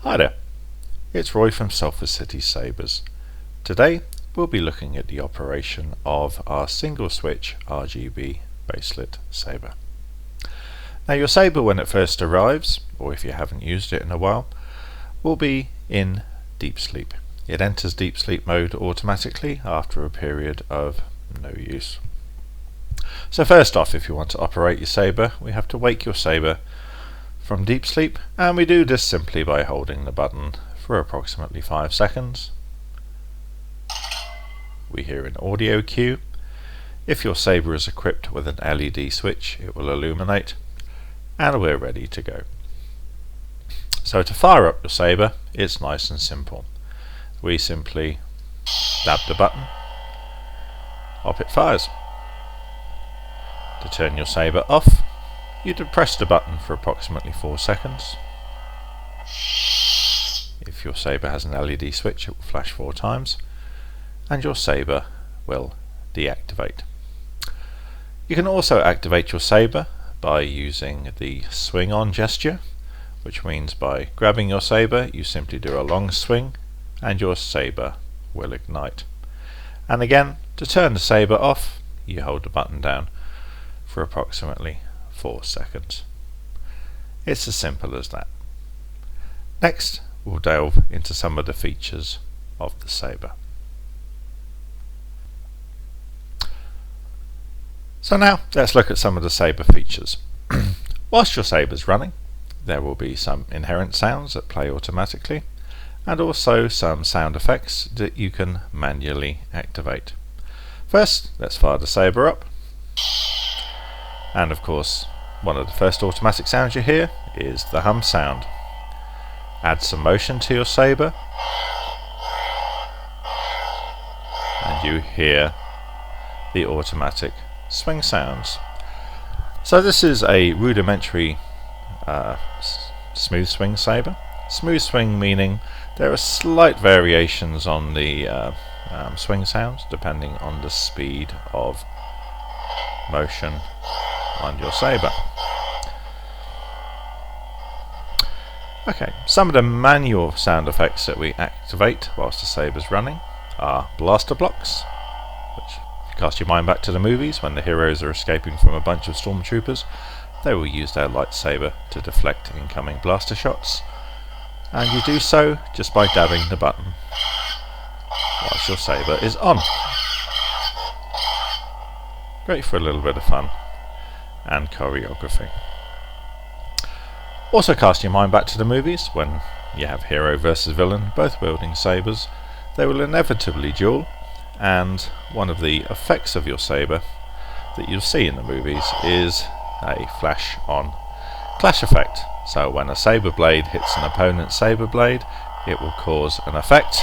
Hi there, it's Roy from Sulphur City Sabers. Today we'll be looking at the operation of our single switch RGB Baselit Saber. Now your Saber, when it first arrives, or if you haven't used it in a while, will be in deep sleep. It enters deep sleep mode automatically after a period of no use. So first off, if you want to operate your Saber, we have to wake your Saber from deep sleep, and we do this simply by holding the button for approximately 5 seconds. We hear an audio cue. If your Saber is equipped with an LED switch, it will illuminate, and we're ready to go. So to fire up your Saber, it's nice and simple. We simply dab the button, up it fires. To turn your Saber off, you depress the button for approximately 4 seconds. If your Saber has an LED switch, it will flash 4 times, and your Saber will deactivate. You can also activate your Saber by using the swing on gesture, which means by grabbing your Saber you simply do a long swing and your Saber will ignite. And again, to turn the Saber off, you hold the button down for approximately 4 seconds. It's as simple as that. Next, we'll delve into some of the features of the Saber. So now, let's look at some of the Saber features. Whilst your Saber's running, there will be some inherent sounds that play automatically, and also some sound effects that you can manually activate. First, let's fire the Saber up. And of course, one of the first automatic sounds you hear is the hum sound. Add some motion to your Saber, and you hear the automatic swing sounds. So this is a rudimentary smooth swing Saber. Smooth swing meaning there are slight variations on the swing sounds depending on the speed of motion on your Saber. Okay, some of the manual sound effects that we activate whilst the Saber's running are blaster blocks, which, if you cast your mind back to the movies when the heroes are escaping from a bunch of stormtroopers, they will use their lightsaber to deflect incoming blaster shots, and you do so just by dabbing the button whilst your Saber is on. Great for a little bit of fun and choreography. Also cast your mind back to the movies when you have hero versus villain, both wielding sabers. They will inevitably duel, and one of the effects of your Saber that you'll see in the movies is a flash on clash effect. So when a saber blade hits an opponent's saber blade, it will cause an effect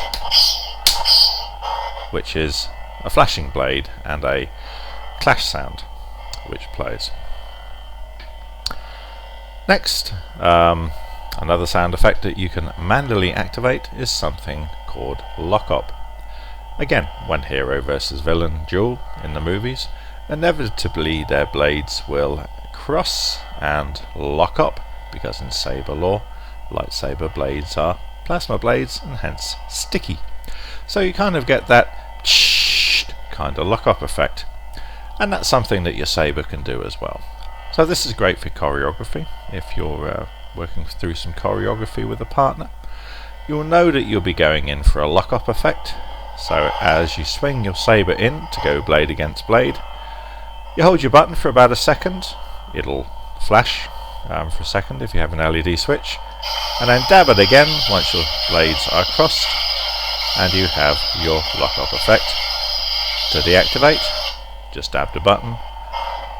which is a flashing blade and a clash sound which plays. Next, another sound effect that you can manually activate is something called lock-up. Again, when hero versus villain duel in the movies, inevitably their blades will cross and lock up, because in Saber lore, lightsaber blades are plasma blades and hence sticky. So you kind of get that kind of lock-up effect, and that's something that your Saber can do as well. So this is great for choreography. If you're working through some choreography with a partner, you'll know that you'll be going in for a lock-up effect. So as you swing your Saber in to go blade against blade, you hold your button for about a second. It'll flash for a second if you have an LED switch, and then dab it again once your blades are crossed, and you have your lock-up effect. To deactivate, just dab the button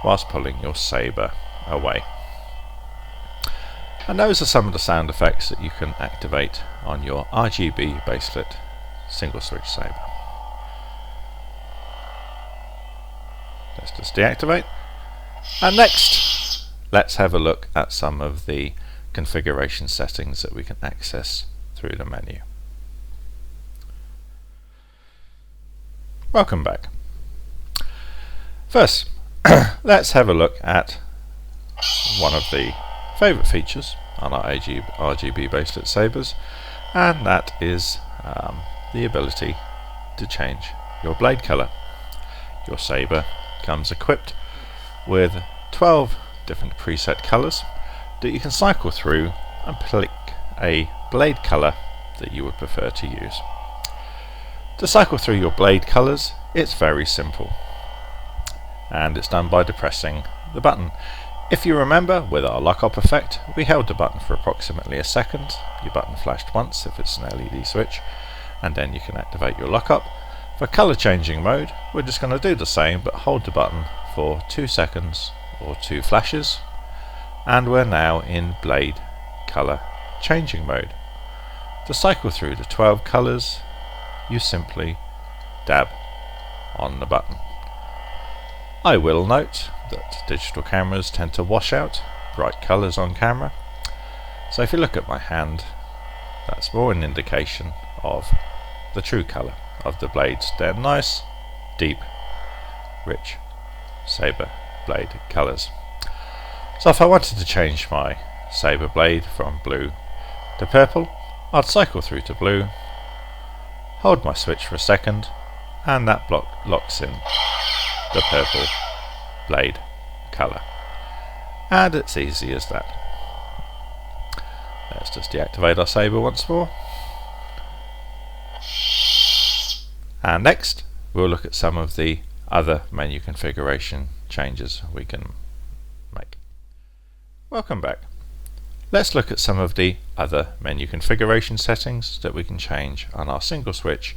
whilst pulling your Saber away. And those are some of the sound effects that you can activate on your RGB Baselit single switch Saber. Let's just deactivate. And next, let's have a look at some of the configuration settings that we can access through the menu. Welcome back. First, let's have a look at one of the favourite features on our RGB Baselit Sabers, and that is the ability to change your blade colour. Your saber comes equipped with 12 different preset colours that you can cycle through and pick a blade colour that you would prefer to use. To cycle through your blade colours, it's very simple, and it's done by depressing the button. If you remember, with our lock-up effect, we held the button for approximately a second. Your button flashed once if it's an LED switch, and then you can activate your lock-up. For colour changing mode, we're just going to do the same, but hold the button for 2 seconds or 2 flashes, and we're now in blade colour changing mode. To cycle through the 12 colours, you simply dab on the button. I will note that digital cameras tend to wash out bright colours on camera, so if you look at my hand, that's more an indication of the true colour of the blades. They're nice, deep, rich saber blade colours. So if I wanted to change my saber blade from blue to purple, I'd cycle through to blue, hold my switch for a second, and that locks in the purple blade colour. And it's easy as that. Let's just deactivate our saber once more. And next we'll look at some of the other menu configuration changes we can make. Welcome back. Let's look at some of the other menu configuration settings that we can change on our single switch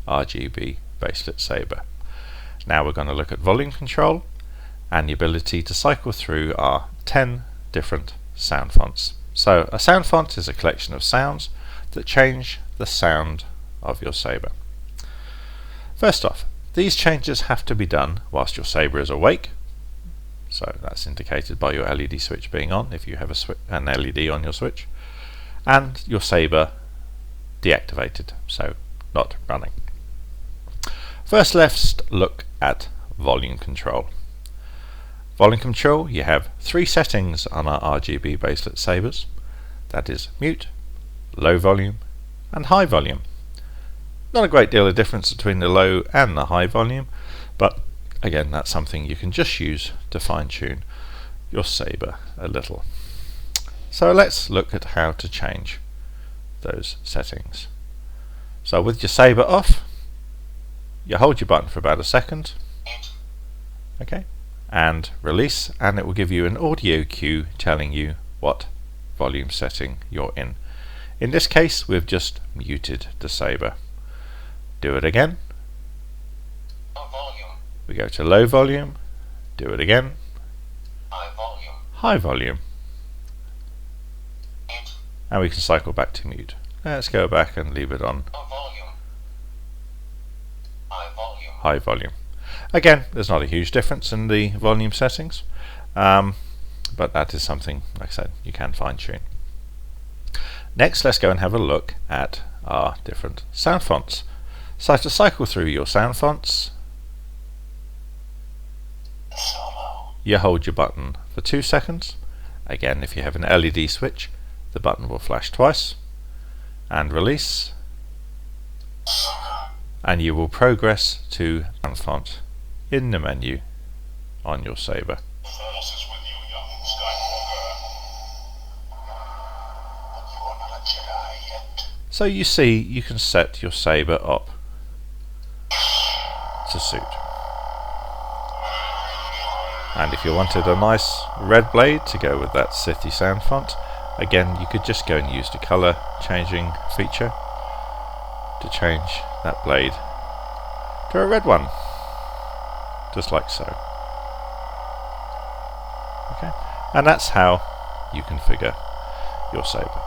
RGB Baselit Saber. Now we're going to look at volume control and the ability to cycle through our 10 different sound fonts. So a sound font is a collection of sounds that change the sound of your saber. First off, these changes have to be done whilst your saber is awake, so that's indicated by your LED switch being on if you have an LED on your switch, and your saber deactivated, so not running. First, let's look at volume control. Volume control, you have 3 settings on our RGB Baselit Sabers, that is mute, low volume and high volume. Not a great deal of difference between the low and the high volume, but again that's something you can just use to fine tune your saber a little. So let's look at how to change those settings. So with your saber off, you hold your button for about a second, okay, and release, and it will give you an audio cue telling you what volume setting you're in. In this case we've just muted the saber. Do it again. We go to low volume, do it again. High volume. And we can cycle back to mute. Let's go back and leave it on high volume. Again, there's not a huge difference in the volume settings, but that is something, like I said, you can fine tune. Next, let's go and have a look at our different sound fonts. So to cycle through your sound fonts, you hold your button for 2 seconds. Again, if you have an LED switch, the button will flash twice, and release, and you will progress to sound font in the menu on your saber. So you see, you can set your saber up to suit. And if you wanted a nice red blade to go with that city sound font, again you could just go and use the colour changing feature to change that blade to a red one, just like so. Okay, and that's how you configure your saber.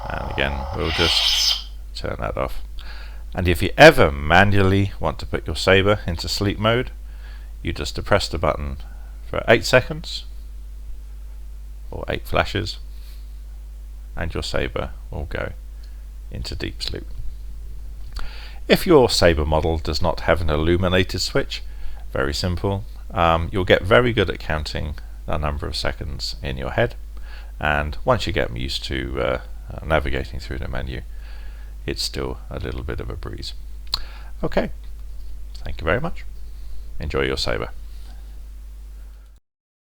And again, we'll just turn that off. And if you ever manually want to put your saber into sleep mode, you just depress the button for 8 seconds or 8 flashes, and your saber will go into deep sleep. If your saber model does not have an illuminated switch, very simple, you'll get very good at counting a number of seconds in your head, and once you get used to navigating through the menu, it's still a little bit of a breeze. Okay, thank you very much. Enjoy your Saber.